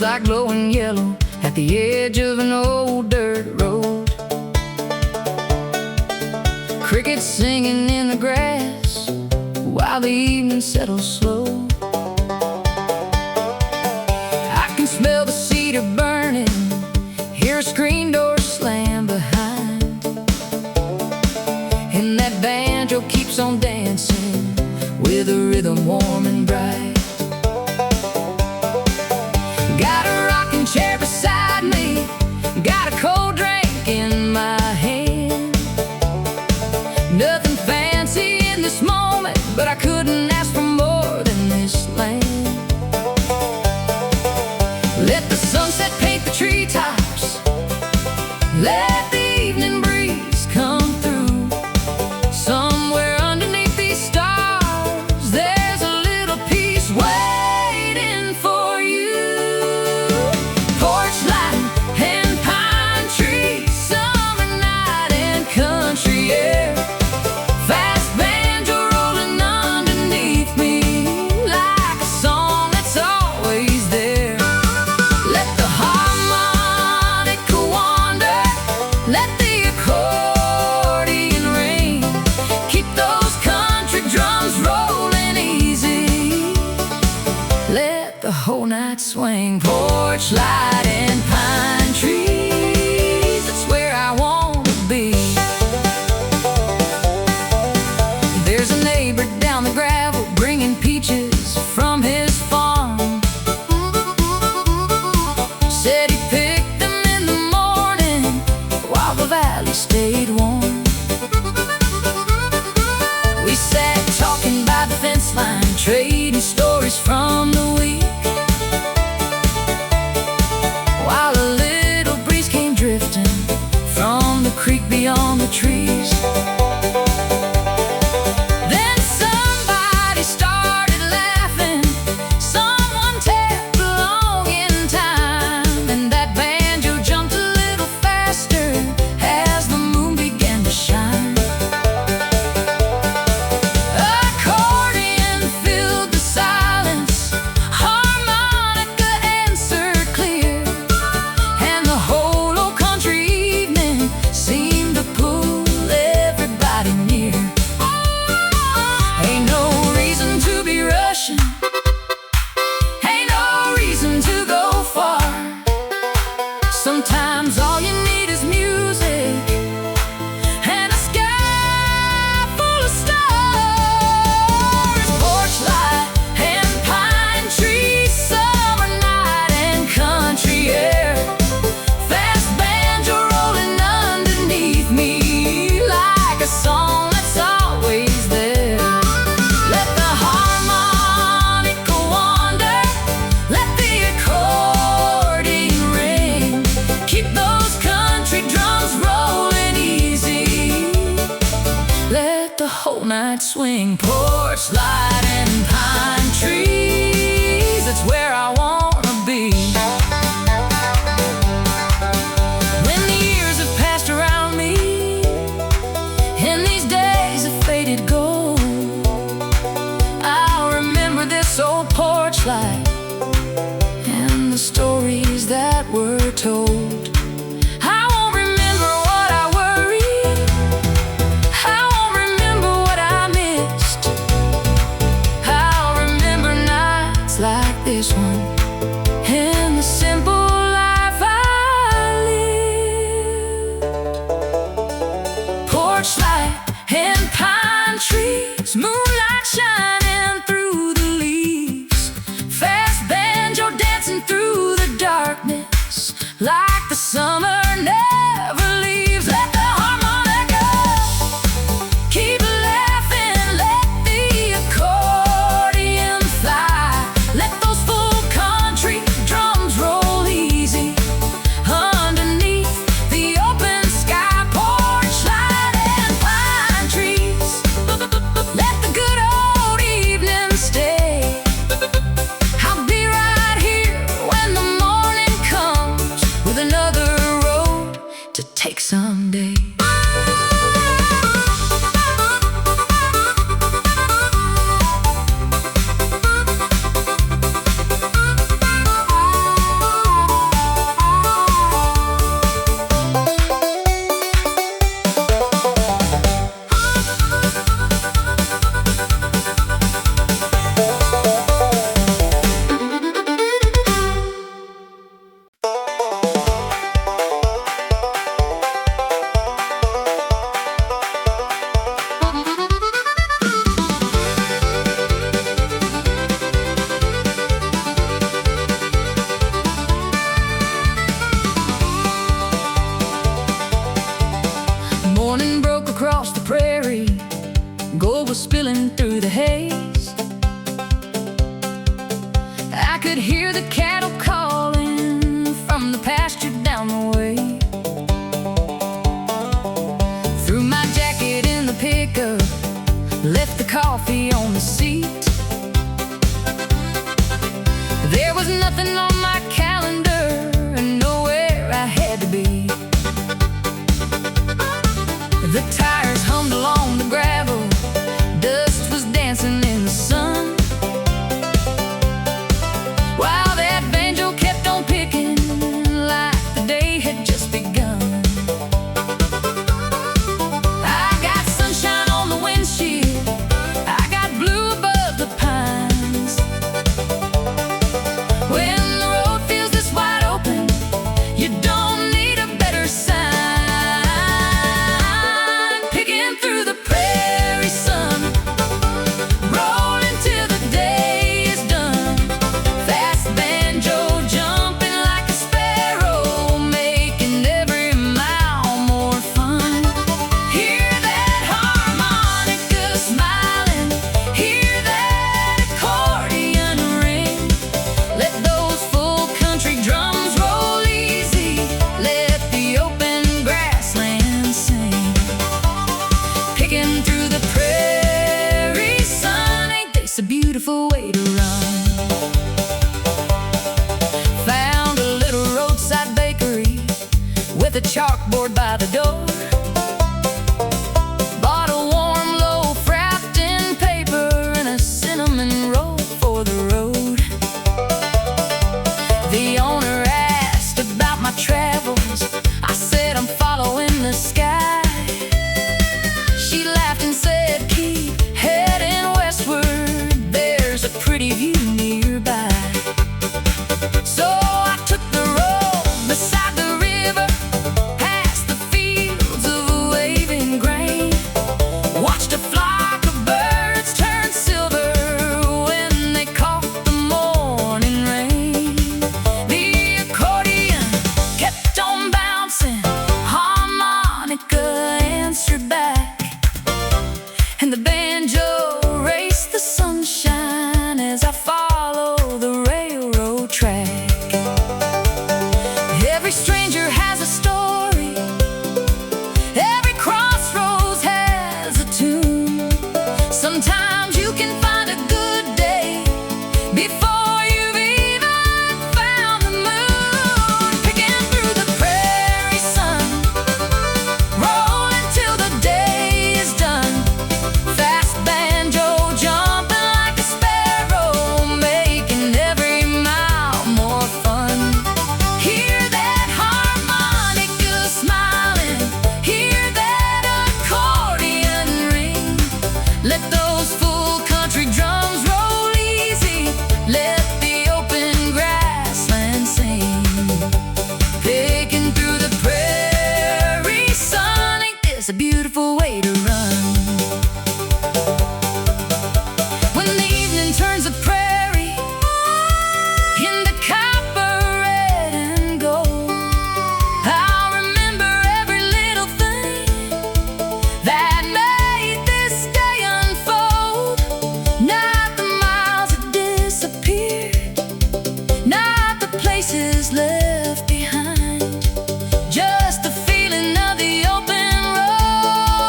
like glowing yellow at the edge of an old dirt road. Crickets singing in the grass while the evening settles slow. I can smell the cedar burning, hear a screen door slam behind, and that banjo keeps on dancing with a rhythm warm and bright. Got a rocking chair beside me, got a cold drink in my hand. Nothing fancy in this moment, but I couldn't ask for more than this land. Let the sunset paint the treetops, let the evening breeze come through. Somewhere underneath these stars, there's a little piece waiting for you. Porchlight and pine trees, summer night and country air. Fast banjo rolling underneath me like a song that's always there. Let the harmonica wander, let the accordion ring. Keep those country drums rolling easy, let the whole night swing. Porchlight and pine trees, that's where I want to be. There's a neighbor down the gravel bringing peaches from his farm. Said he picked them in the morning while the valley stayed warm. We sat talking by the fence line, trading stories from the week, while a little breeze came drifting from the creek beyond the trees. Then somebody started laughing, someone tapped along in time, and that banjo jumped a little faster as the moon began to shine. Accordion filled the silence, harmonica answered clear, and the whole old country evening seemed to pull everybody near. Ain't no reason to be rushing, ain't no reason to go far. Sometimes all you need is music and a sky full of stars. Porchlight and pine trees, summer night and country air. Fast banjo rolling underneath me like a song that's always there. Let the harmonica wander, let the accordion ring. Keep those country drums rolling easy, let the whole night swing. Porchlight and pine trees, that's where I wanna be. When the years have passed around me and these days have faded gold, I'll remember this old porch light and the stories that were told. I won't remember what I worried, I won't remember what I missed. I'll remember nights like this one and the simple life I lived. Porchlight and pine trees, moonlight shining through the leaves. Fast banjo dancing through the darkness like the summer never leaves. Let the harmonica keep laughing, let the accordion fly. Let those full country drums roll easy underneath the open sky. Porchlight and pine trees, let the good old whistling through the haze. I could hear the cattle calling from the pasture down the way. Threw my jacket in the pickup, left the coffee on the seat. There was nothing on my calendar and nowhere I had to be. The tires hummed along the gravel, dust was dancing in the sun, while that banjo kept on picking like the day had just begun. I got sunshine on the windshield, I got blue above the pines. When the road feels this wide open, you don't need a better sign. Picking through the prairie sun, rolling till the day is done. Fast banjo jumping like a sparrow, making every mile more fun. Hear that harmonica smiling, hear that accordion ring. Let those full country drums roll easy, let the open grassland sing. Picking through the prairie sun, ain't this a beautiful way to run? Found a little roadside bakery with a chalkboard by the door. Bought a warm loaf wrapped in paper and a cinnamon roll for the road. The owner asked about my travels, I said I'm following the sky. She laughed and said, keep heading westward, there's a pretty view nearby. So I took the road beside the river, past the fields of waving grain. Watched a flock of birds turn silver when they caught the morning rain. The accordion kept on bouncing, harmonica answered back, and the banjo raced the sunshine as I follow the railroad track. Every stranger has a story, every crossroads has a tune. Sometimes you can find a good day before you've even found the moon. Picking through the prairie sun, rolling till the day is done. Fast banjo jumping like a sparrow, making every mile more fun. Hear that harmonica smiling, hear that accordion ring. Let those full country drums roll easy, let the open grassland sing. Picking through the prairie sun, ain't this a beautiful way to run? When the evening turns the prairie into copper, red and gold, I'll remember every little thing that made this day unfold. Not the miles that disappeared, not the places left behind, just the feeling of the open road.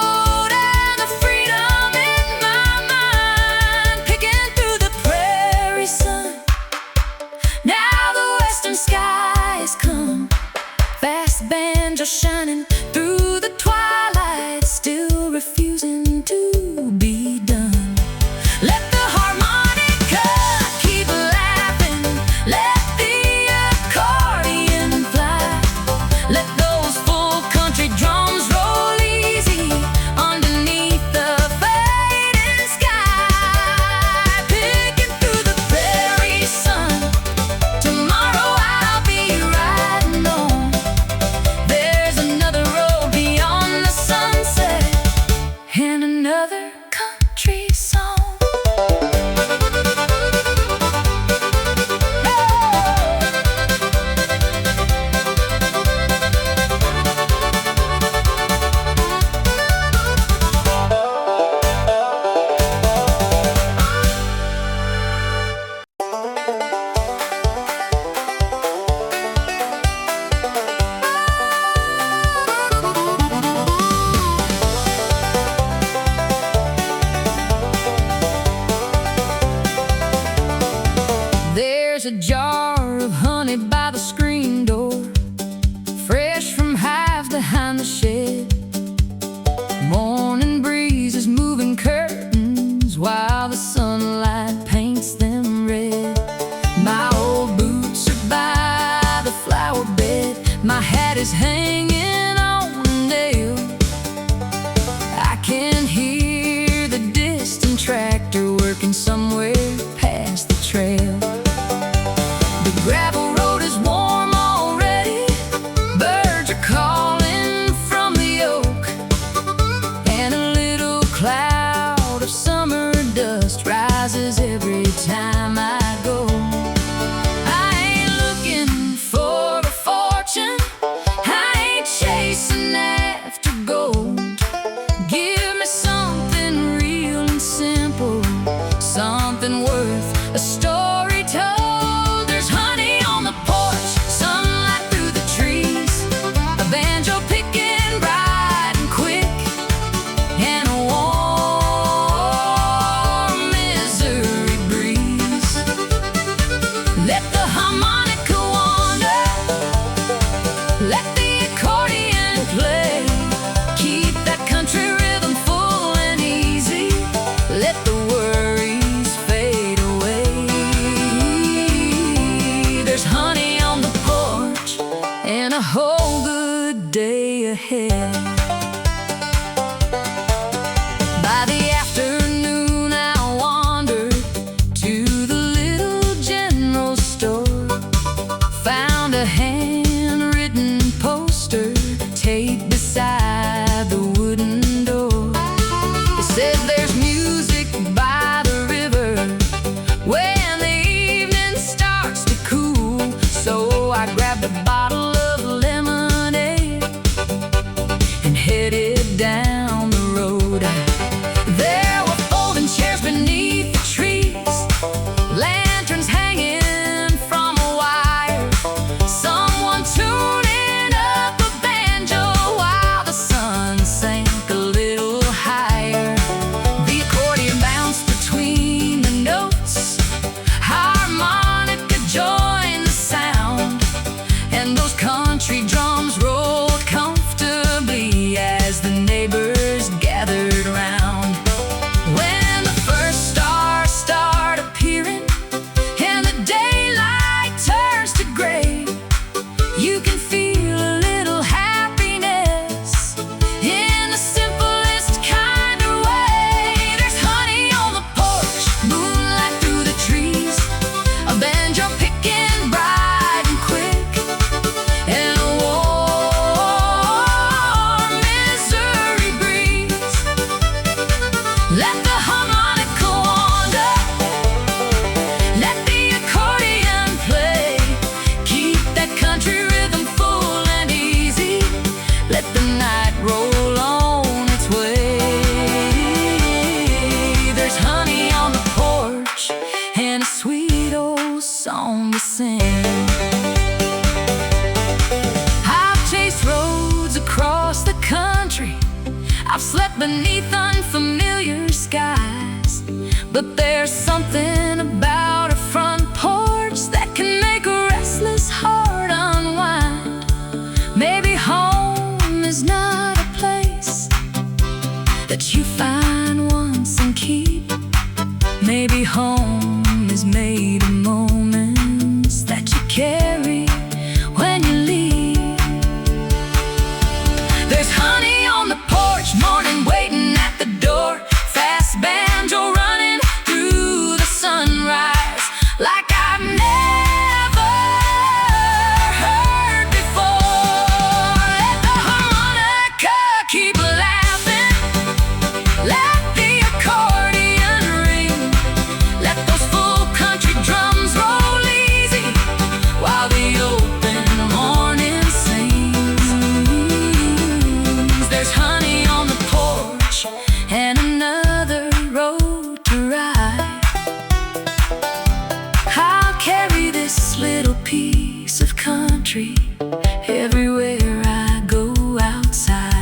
while the sunlight paints them red. My old boots are by the flower bed. My hat is hanging on a nail. I can hear the distant tractor working somewhere past the trail. The gravel road is warm already. Birds are calling from the oak, and a little cloud of summer dust rises every time I go. I ain't looking for a fortune, I ain't chasing after gold. Give me something real and simple, something worth a story told. There's honey on the porch, sunlight through the trees, a banjo picking bright and quick, and a warm Missouri breeze. Let the harmonica wander, let the accordion play. Keep that country rhythm full and easy, let the worries fade away. There's honey on the porch and a whole good day ahead. By the afternoon I wandered to the little general store, found a handwritten poster taped beside the wooden door. It said there's music by the river when the evening starts to cool. So I grabbed a bottle of lemonade and headed down the road. There were folding chairs beneath the trees, lanterns hanging from a wire, someone tuning up a banjo while the sun sank a little higher. The accordion bounced between the notes, harmonica joined the sound, and those country drums rolled comfortably as the neighbors gathered round. When the first stars start appearing and the daylight turns to gray, you can feel a little happiness in the simplest kind of way. There's honey on the porch, moonlight through the trees, a banjo picking bright and quick, and a warm Missouri breeze. Let the harmonica wander, let the accordion play. Keep that country rhythm full and easy, let the night roll on its way. There's honey on the porch and a sweet old song to sing. I've chased roads across the country, I've slept beneath unfamiliar skies, but there's something about a front porch that can make a restless heart unwind. Maybe home is not a place that you find once and keep. Maybe home is made of moments that you carry when you leave. There's honey on the porch, morning waiting at the door, fast banjo running through the sunrise like I've never heard before. Let the harmonica keep laughing, let the accordion ring, let those full country drums roll easy while the open morning sings. There's honey on the porch and another road to ride. I'll carry this little piece of country everywhere I go outside.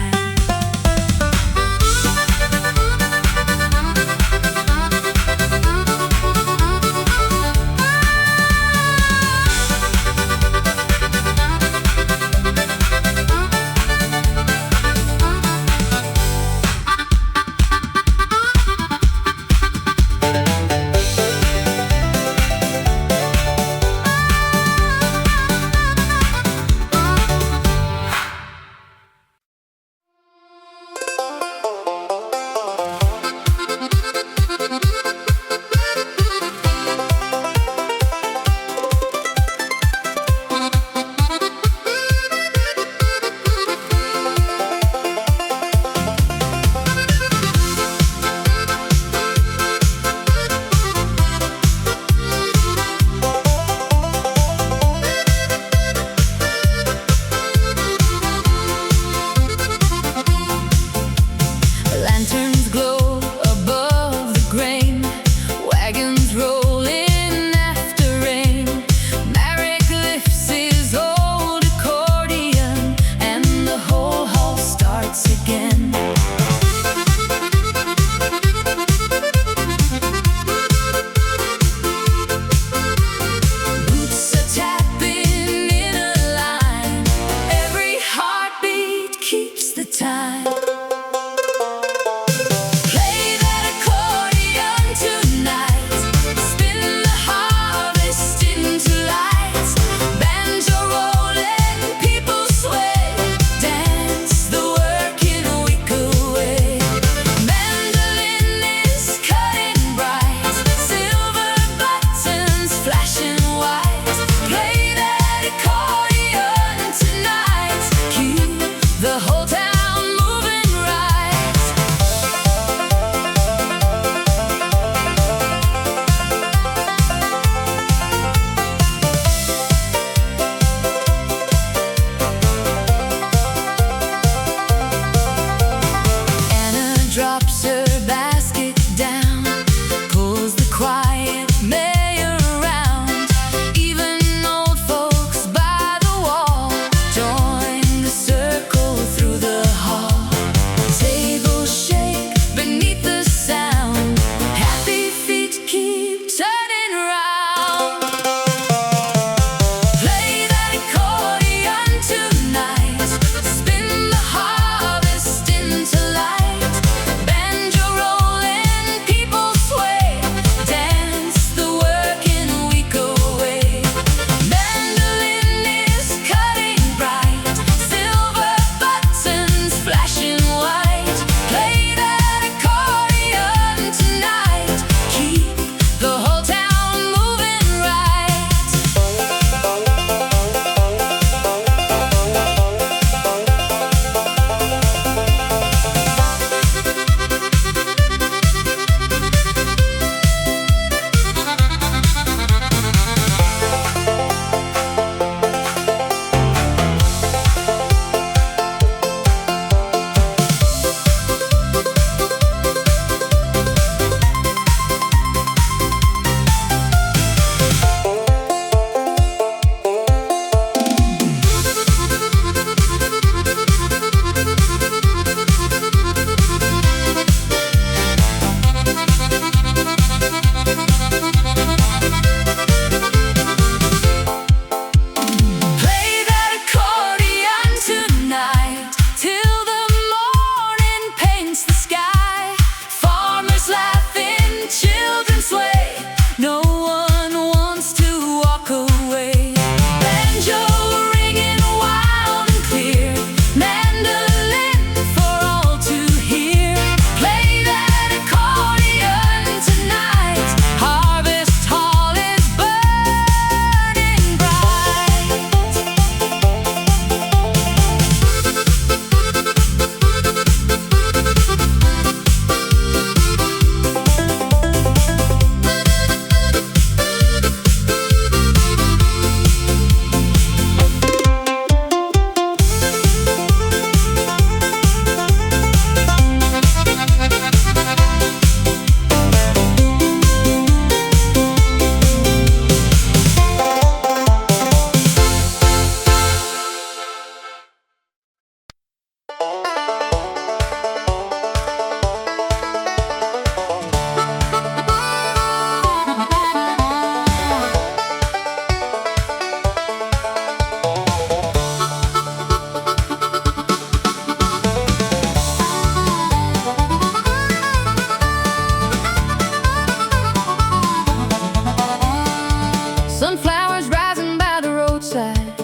Sunflowers rising by the roadside,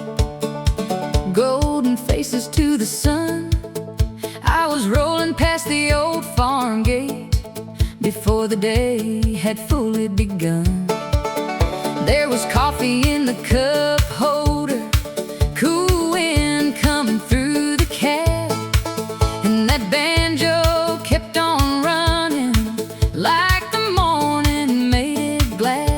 golden faces to the sun. I was rolling past the old farm gate before the day had fully begun. There was coffee in the cup holder, cool wind coming through the cab, and that banjo kept on running like the morning made it glad.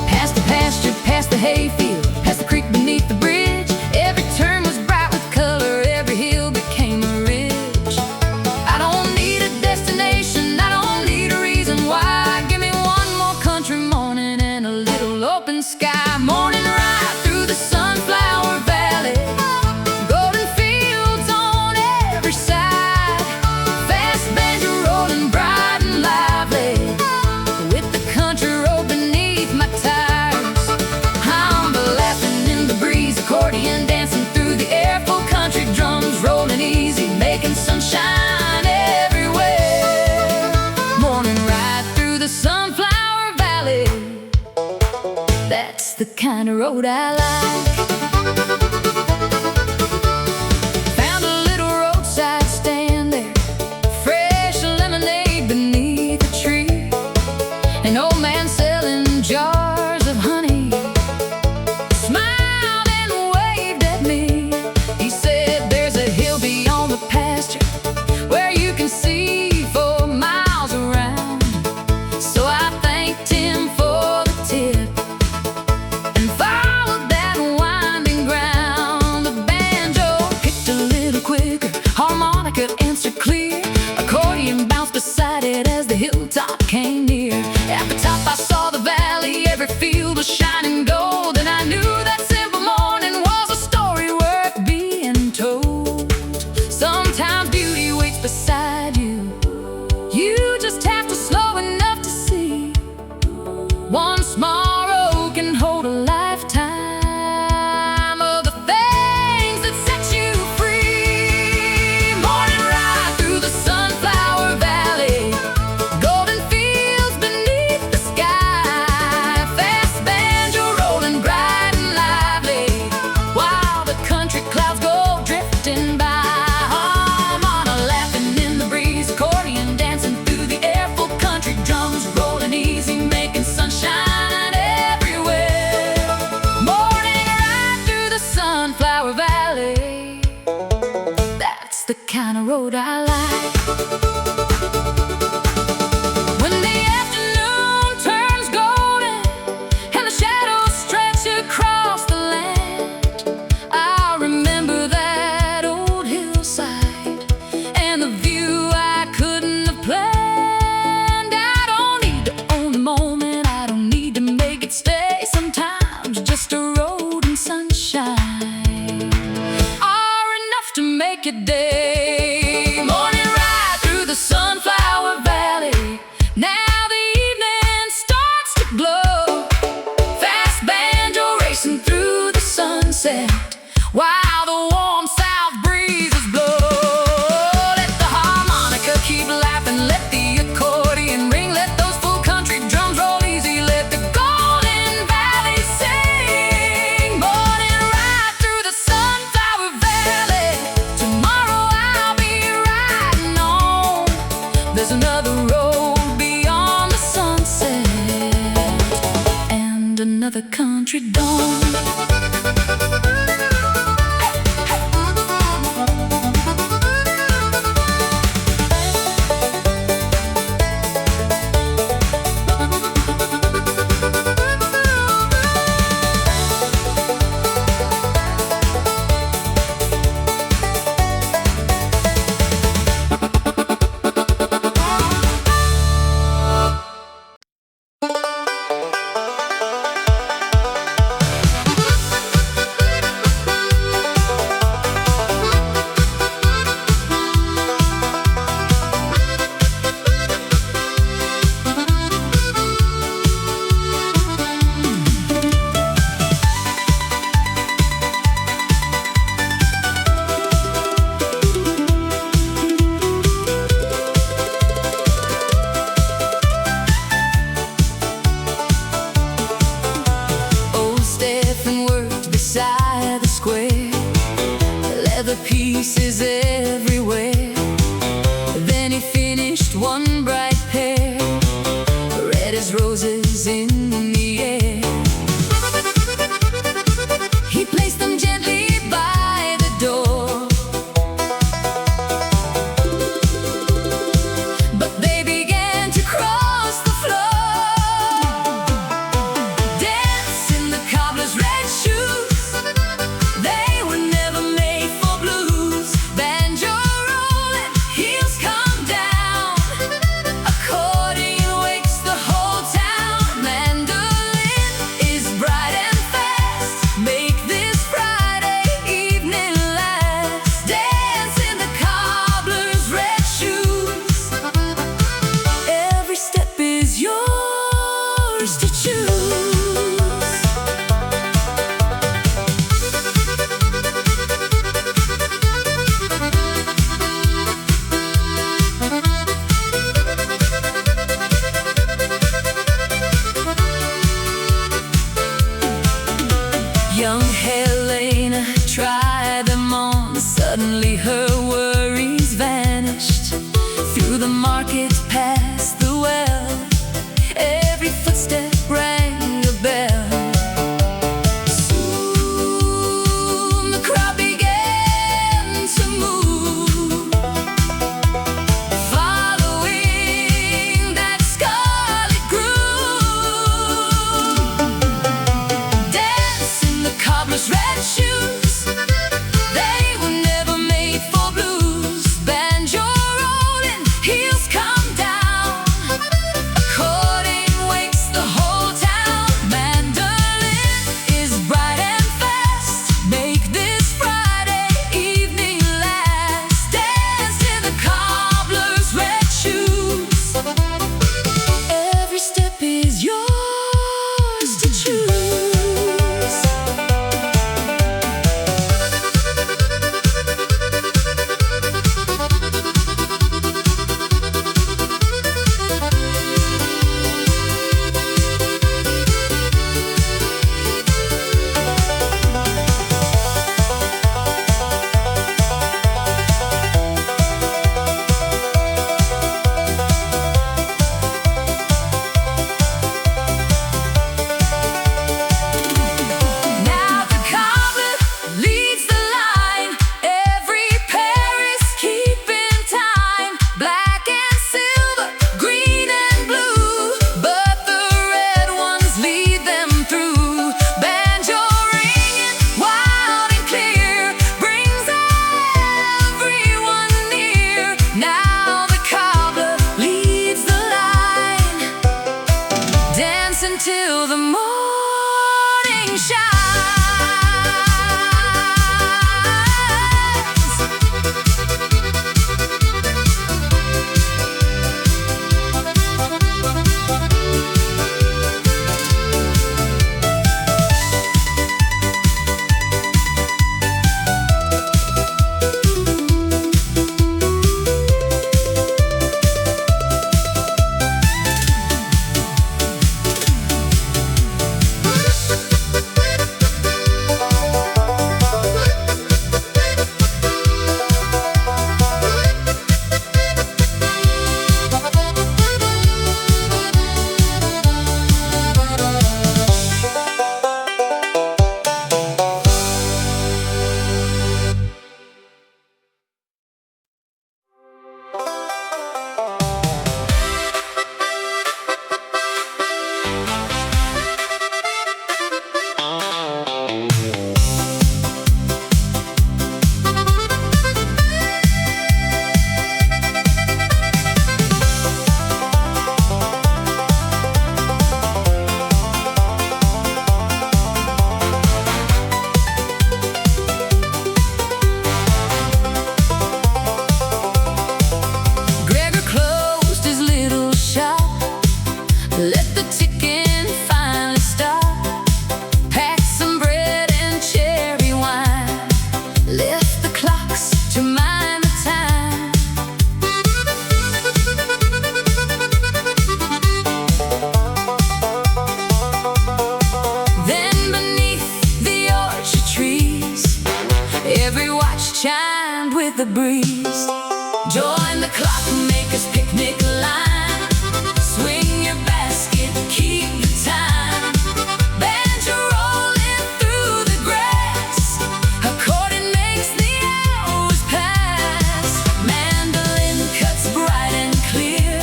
Past the pasture, past the hayfield, past the creek beneath the bridge, every turn was bright with color, every hill became a ridge. I don't need a destination, I don't need a reason why. Give me one more country morning and a little open sky. Morning ride through the sunflower valley, golden fields on every side, fast banjo rolling bright and lively, with the country road beneath my tires. I'm laughing in the breeze, accordion dancing through the air, full country drums rolling easy, making sunshine everywhere. Morning ride through the sunflower valley, that's the kind of road I like. Found a little roadside stand there, fresh lemonade beneath a tree, an old man selling jars of honey smiled and waved at me. He said, there's a hill beyond the pasture where you can see for miles around. So I thanked him for the tip and followed that winding ground. The banjo picked a little quicker, harmonica answered clear, accordion bounced beside it as the hilltop came near. At the top I saw the valley, every field was shining gold, and I knew that simple morning was a story worth being told. Sometimes beauty waits beside you, you just have to slow enough to see. One small road can hold a lifetime of the things that set you free. Morning ride through the sunflower valley, golden fields beneath the sky, fast banjo rolling bright and lively, while the country clouds go drifting by. Harmona laughing in the breeze, accordion dancing through the air, full country drums rolling easy, making sunshine everywhere. Morning ride through the sunflower valley, that's the kind of road I like. When the afternoon turns golden and the shadows stretch across the land, I remember that old hillside and the view I couldn't have planned. I don't need to own the moment, I don't need to make it stay. Sometimes just a road and sunshine are enough to make your day. Morning ride through the sunflower valley, now the evening starts to glow, fast banjo racing through the sunset, while the warm south breezes blow. Let the harmonica keep laughing, let the accordion ring, let those full country drums roll easy, let the golden valley sing. Morning ride through the sunflower valley, tomorrow I'll be riding on. There's another road beyond the sunset and another country dawn. the pieces everywhere. Then he finished one bright pair, red as roses in the air. He placed them gently by the door, but they began to cross the floor, dance in the cobbler's red shoes. They were never made for blues. Banjo rolling, heels come down. Accordion wakes the whole town. Mandolin is bright and fast. Make this Friday evening last. Dance in the cobbler's red shoes. Every step is yours to choose. Young Helena tried them on. Suddenly her worries vanished. Through the market, past the well, every footstep rang a bell. Soon the crowd began to move, following that scarlet groove. Dance in the cobbler's red shoes. They were never made for blues. Banjo rolling, heels come down. Accordion wakes the whole town. Mandolin is bright and fast. Make this Friday evening last. Dance in the cobbler's red shoes. Every step is yours to choose. Now the cobbler leads the line. Every pair is keeping time. Black and silver, green and blue, but the red ones lead them through. Banjo ringing wild and clear brings everyone near. Now the cobbler leads the line. Dance until the morning shines. the breeze. Join the Clockmaker's picnic line. Swing your basket, keep the time. Banjo rolling through the grass. Accordion makes the hours pass. Mandolin cuts bright and clear.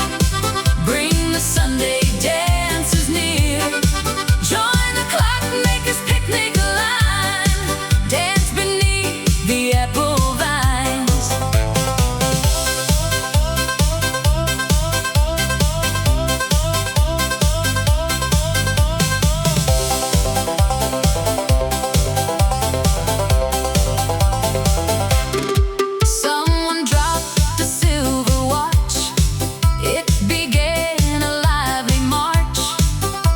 Bring the Sunday dancers near. Join the Clockmaker's picnic line. Dance beneath the apple vines. Someone dropped a silver watch. It began a lively march.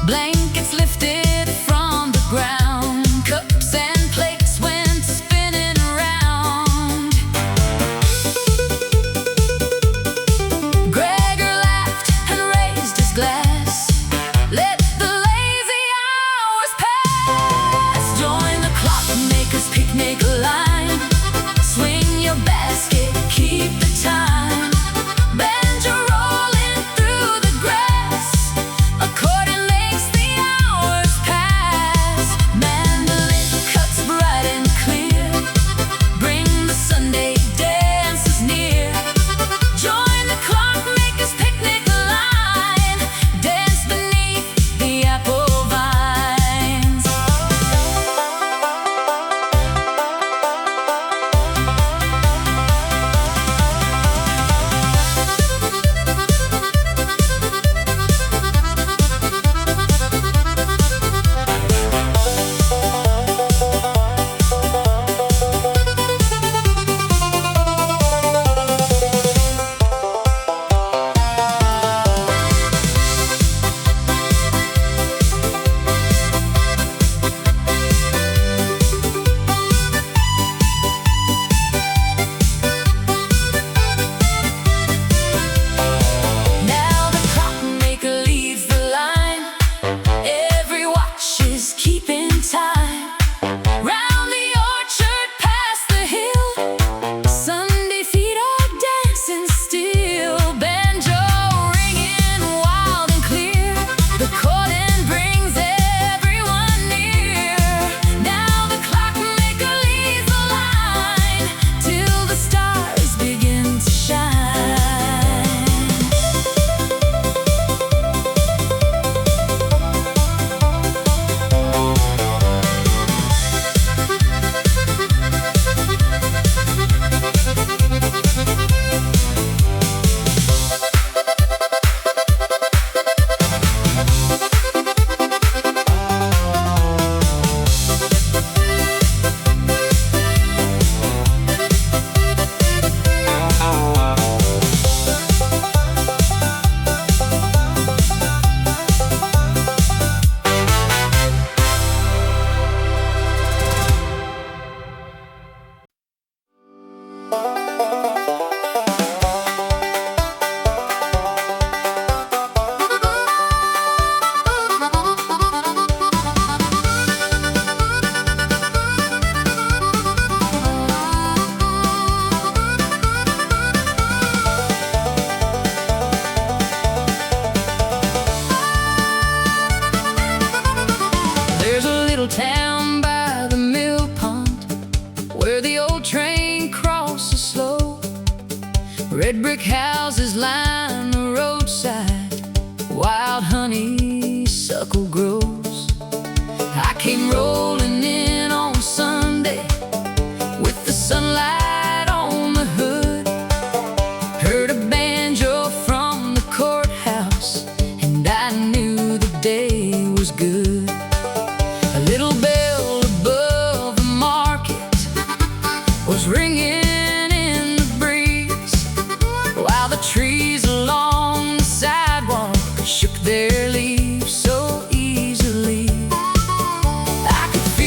Blankets lifted from the ground. Cups and plates went spinning around. Gregor laughed and raised his glass. Let the lazy hours pass. Join the Clockmaker's picnic line. Swing your basket, keep the time. Banjo rolling through the grass. Accordion makes the hours pass. Mandolin cuts bright and clear. Bring the Sunday dancers near. Join the Clockmaker's picnic line. Dance beneath the apple vines. Now the Clockmaker leads the line. Every watch is keeping time. Round the orchard, past the hill. Sunday feet are dancing still. Banjo ringing wild and clear. The accordion brings everyone near. Now the Clockmaker leads the line till the stars begin to shine. There's a little town by the mill pond where the old train crosses slow. Red brick houses line the roadside. Wild honeysuckle grows. I came rolling in on Sunday with the sunlight on the hood. Heard a banjo from the courthouse, and I knew the day was good. A little bell above the market was ringing in the breeze, while the trees along the sidewalk shook their leaves so easily. I could feel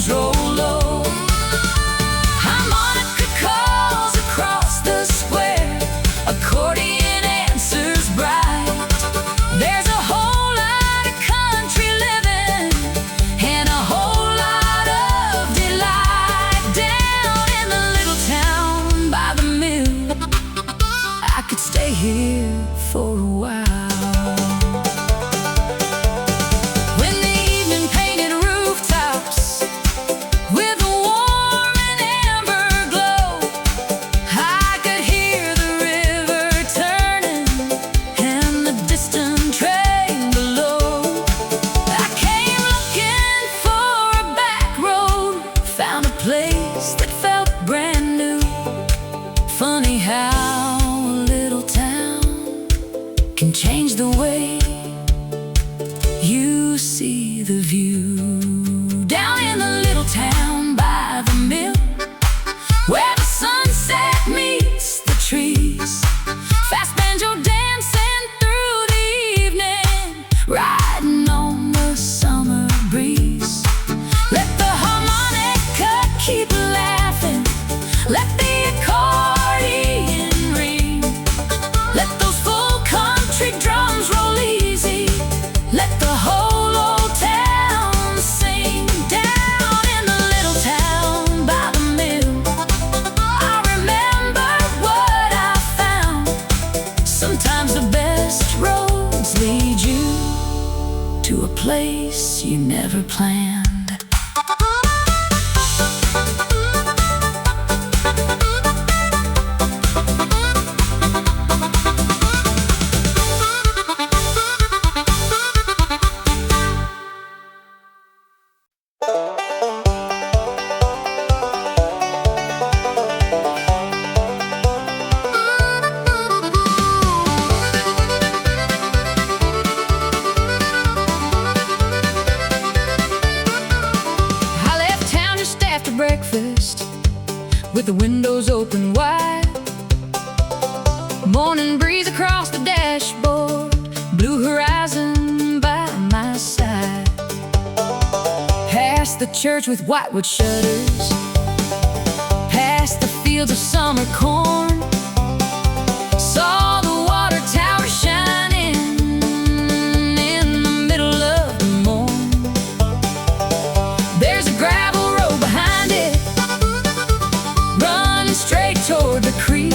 drums roll low. Harmonica calls across the square. Accordion answers bright. There's a whole lot of country living and a whole lot of delight down in the little town by the mill. I could stay here for a while. Funny how a little town can change the way you see the view. Down in the little town by the mill, where the sunset meets the trees, fast banjo dancing through the evening, riding on the summer breeze. Let the harmonica keep laughing, let the accordion ring, let those full country drums roll easy, let the whole old town sing. Down in the little town by the mill, I remember what I found. Sometimes the best roads lead you to a place you never planned. Breakfast with the windows open wide, morning breeze across the dashboard, blue horizon by my side. Past the church with whitewood shutters, past the fields of summer corn, saw the water tower shining in the middle of the morn. There's a gravel straight toward the creek,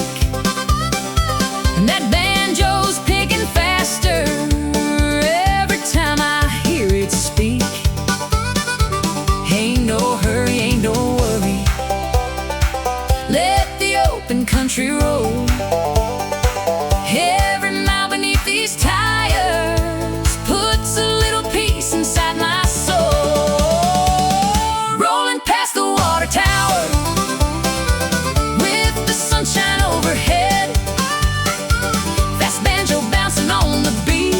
and that banjo's picking faster every time I hear it speak. Ain't no hurry, ain't no worry, let the open country roll. Every mile beneath these tires puts a little peace inside my soul. Rolling past the water tower, sunshine overhead, fast banjo bouncing on the beat,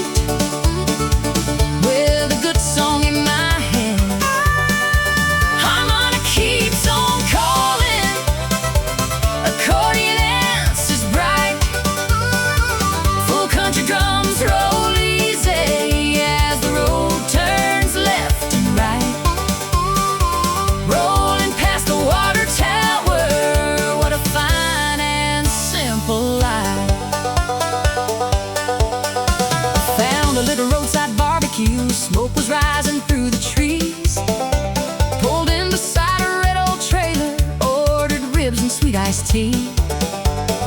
with a good song in my hand. Harmonica keeps on calling, accordion answers bright, full country drums roll easy as the road turns left and right. Rolling past the water tower, what a fine life. Found a little roadside barbecue, smoke was rising through the trees. Pulled in beside a red old trailer, ordered ribs and sweet iced tea.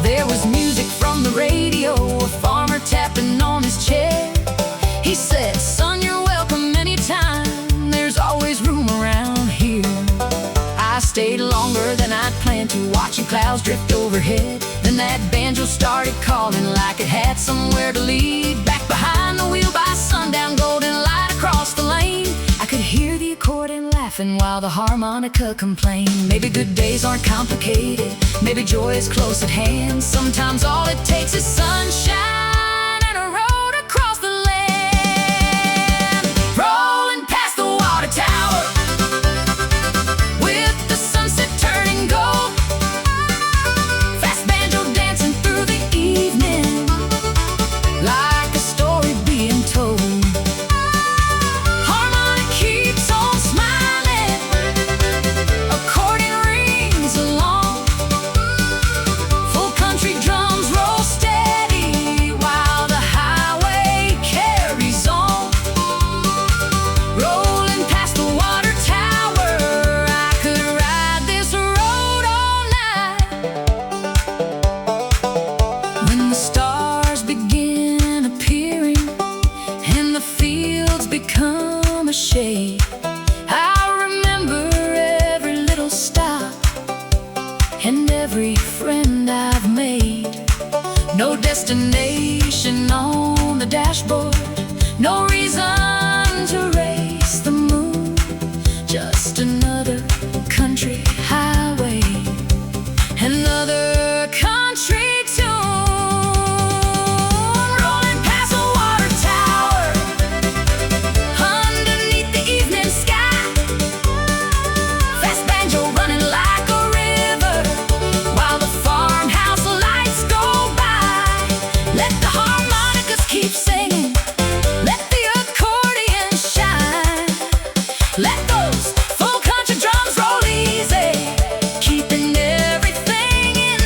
There was music from the radio, a farmer tapping on his chair. He said, "Son, you're welcome anytime, there's always room around here." I stayed longer than I'd planned to, watching clouds drift overhead. Then that banjo started calling like it had somewhere to lead. Back behind the wheel by sundown, golden light across the lane, I could hear the accordion laughing while the harmonica complained. Maybe good days aren't complicated, maybe joy is close at hand. Sometimes all it takes is sunshine and a road across the land. Rolling past the water tower, with the sunset turning gold, fast banjo dancing through the evening, like a story being told. Harmony keeps on smiling, every friend I've made. No destination on the dashboard, no reason to race the moon. Just another country highway, another country tune. Rolling past a water tower, underneath the evening sky. Fast banjo running like a river, while the farmhouse lights go by. Let the harmonicas keep singing, let the accordion shine. Let those full country drums roll easy, keeping everything in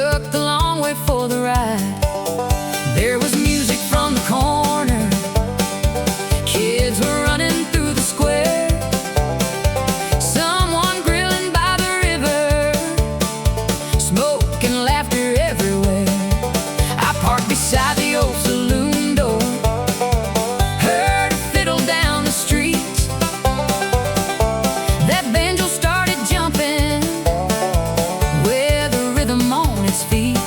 took the long way for the ride. There was music from the corner, kids were running through the square, someone grilling by the river, smoke and laughter everywhere. I parked beside the old saloon door, heard a fiddle down the street. That banjo started jumping with a rhythm on its feet.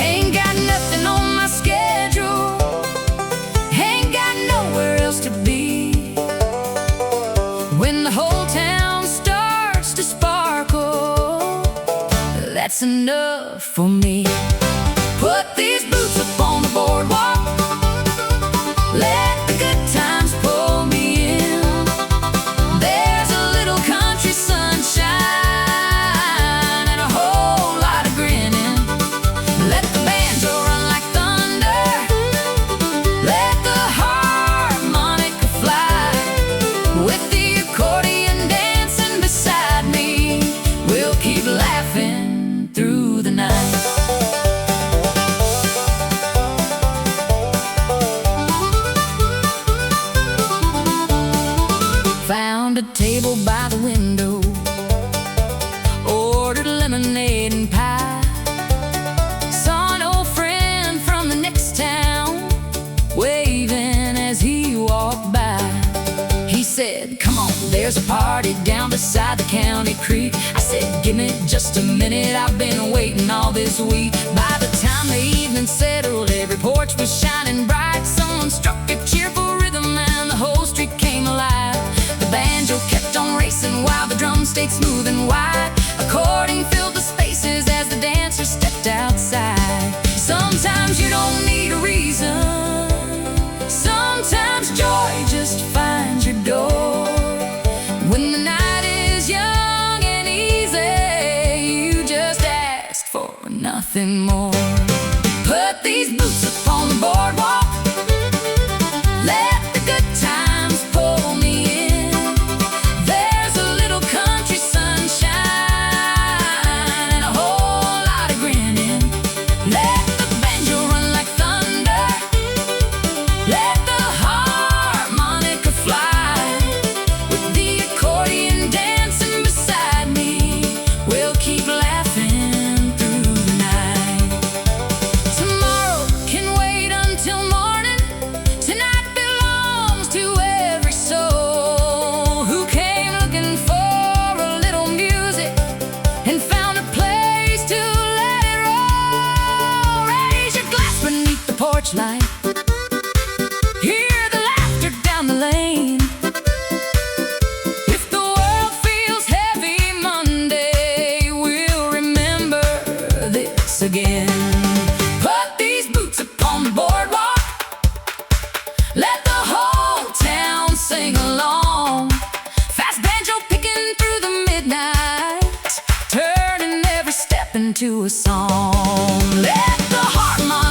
Ain't got nothing on my schedule, ain't got nowhere else to be. When the whole town starts to sparkle, that's enough for me. Put these boots up on the boardwalk, let the good times pull me in. There's a little country sunshine and a whole lot of grinning. Let the banjo run like thunder, let the harmonica fly. With the accordion dancing beside me, we'll keep laughing through the night. Found a table by the window, ordered lemonade and pie. Saw an old friend from the next town, waving as he walked by. He said, "Come on, there's a party down beside the county creek." I said, "Give me just a minute, I've been waiting all this week." By the time the evening settled, every porch was shining bright. Someone struck a cheerful rhythm and the whole street came alive. The banjo kept on racing while the drums stayed smooth and wide. Accordion filled the spaces as the dancers stepped outside. Sometimes you don't need a reason, sometimes joy just finds your door. When the night is young and easy, you just ask for nothing more. Put these boots up on the boardwalk, let the good times pull me in. There's a little country sunshine and a whole lot of grinning. Let the banjo run like thunder, let the harmonica fly. With the accordion dancing beside me, we'll keep laughing through the night. Tomorrow can wait until morning, tonight belongs to every soul who came looking for a little music and found a place to let it roll. Raise your glass beneath the porch light, hear the laughter down the lane. If the world feels heavy Monday, we'll remember this again. Put these boots upon the boardwalk, let the whole town sing along. Fast banjo picking through the midnight, turning every step into a song. Let the harmonica